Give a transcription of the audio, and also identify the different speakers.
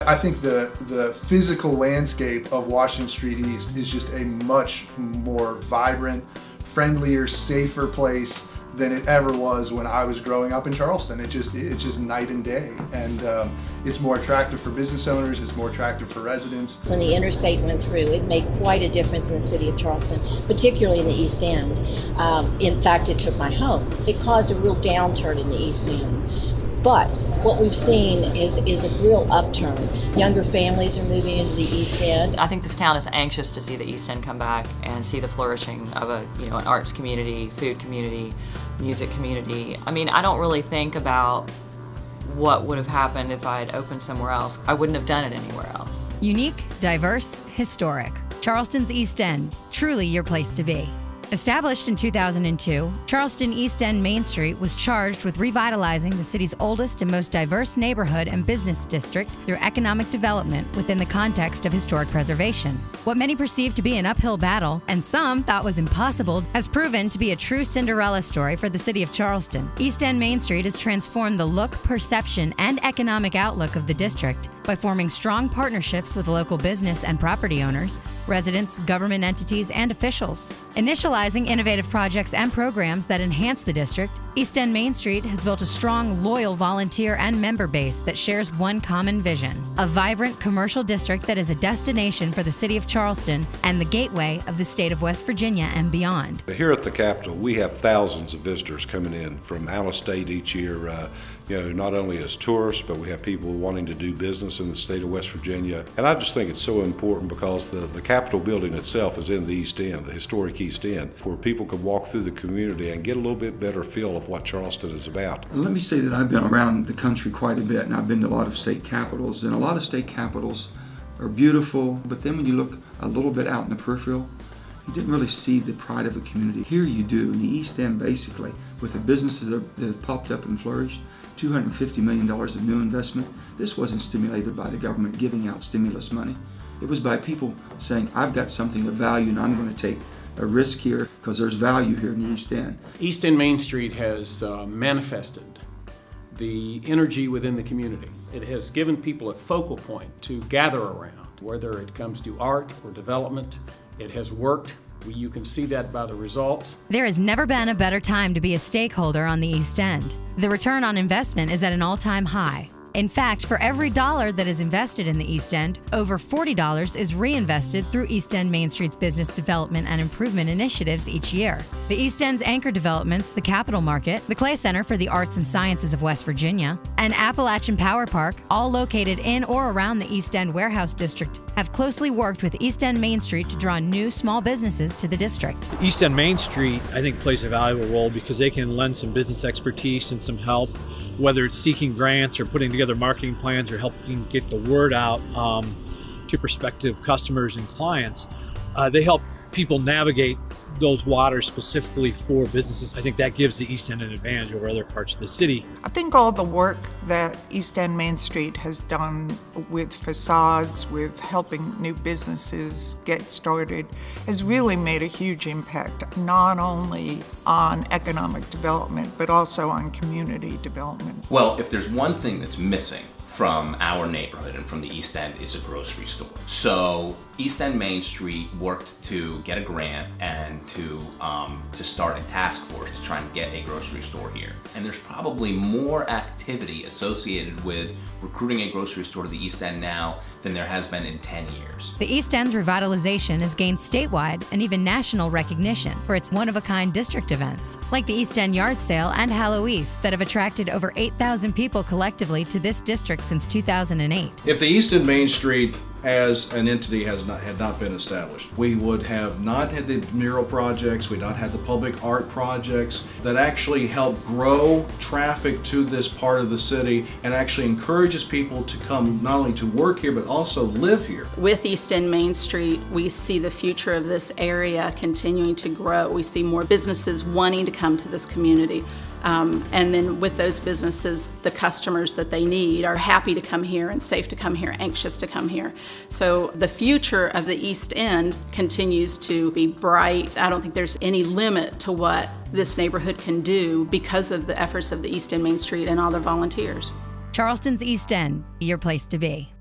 Speaker 1: I think the physical landscape of Washington Street East is just a much more vibrant, friendlier, safer place than it ever was when I was growing up in Charleston. It's just night and day, and it's more attractive for business owners, it's more attractive for residents.
Speaker 2: When the interstate went through, it made quite a difference in the city of Charleston, particularly in the East End. In fact, it took my home. It caused a real downturn in the East End. But what we've seen is a real upturn. Younger families are moving into the East End.
Speaker 3: I think this town is anxious to see the East End come back and see the flourishing of an arts community, food community, music community. I mean, I don't really think about what would have happened if I had opened somewhere else. I wouldn't have done it anywhere else.
Speaker 4: Unique, diverse, historic. Charleston's East End, truly your place to be. Established in 2002, Charleston East End Main Street was charged with revitalizing the city's oldest and most diverse neighborhood and business district through economic development within the context of historic preservation. What many perceived to be an uphill battle, and some thought was impossible, has proven to be a true Cinderella story for the city of Charleston. East End Main Street has transformed the look, perception, and economic outlook of the district by forming strong partnerships with local business and property owners, residents, government entities, and officials. Initializing innovative projects and programs that enhance the district, East End Main Street has built a strong, loyal volunteer and member base that shares one common vision: a vibrant commercial district that is a destination for the city of Charleston and the gateway of the state of West Virginia and beyond.
Speaker 5: Here at the Capitol, we have thousands of visitors coming in from out of state each year, not only as tourists, but we have people wanting to do business in the state of West Virginia. And I just think it's so important because the Capitol building itself is in the East End, the historic East End, where people can walk through the community and get a little bit better feel of what Charleston is about.
Speaker 6: Let me say that I've been around the country quite a bit, and I've been to a lot of state capitals, and a lot of state capitals are beautiful, but then when you look a little bit out in the peripheral, you didn't really see the pride of the community. Here you do, in the East End basically, with the businesses that have popped up and flourished, $250 million of new investment. This wasn't stimulated by the government giving out stimulus money. It was by people saying, I've got something of value and I'm going to take a risk here because there's value here in the East End.
Speaker 7: East End Main Street has manifested the energy within the community. It has given people a focal point to gather around, whether it comes to art or development. It has worked. You can see that by the results.
Speaker 4: There has never been a better time to be a stakeholder on the East End. The return on investment is at an all-time high. In fact, for every dollar that is invested in the East End, over $40 is reinvested through East End Main Street's business development and improvement initiatives each year. The East End's anchor developments, the Capital Market, the Clay Center for the Arts and Sciences of West Virginia, and Appalachian Power Park, all located in or around the East End Warehouse District, have closely worked with East End Main Street to draw new small businesses to the district.
Speaker 8: East End Main Street, I think, plays a valuable role because they can lend some business expertise and some help, whether it's seeking grants or putting together marketing plans or helping get the word out to prospective customers and clients. They help people navigate those waters specifically for businesses. I think that gives the East End an advantage over other parts of the city.
Speaker 9: I think all the work that East End Main Street has done with facades, with helping new businesses get started, has really made a huge impact, not only on economic development, but also on community development.
Speaker 10: Well, if there's one thing that's missing from our neighborhood and from the East End, it's a grocery store. So East End Main Street worked to get a grant and to start a task force to try and get a grocery store here. And there's probably more activity associated with recruiting a grocery store to the East End now than there has been in 10 years.
Speaker 4: The East End's revitalization has gained statewide and even national recognition for its one-of-a-kind district events, like the East End Yard Sale and Hallow East, that have attracted over 8,000 people collectively to this district since 2008.
Speaker 1: If the East End Main Street as an entity had not been established, we would have not had the mural projects, we'd not had the public art projects that actually help grow traffic to this part of the city and actually encourages people to come not only to work here but also live here.
Speaker 11: With East End Main Street, we see the future of this area continuing to grow. We see more businesses wanting to come to this community. And then with those businesses, the customers that they need are happy to come here and safe to come here, anxious to come here. So the future of the East End continues to be bright. I don't think there's any limit to what this neighborhood can do because of the efforts of the East End Main Street and all their volunteers.
Speaker 4: Charleston's East End, your place to be.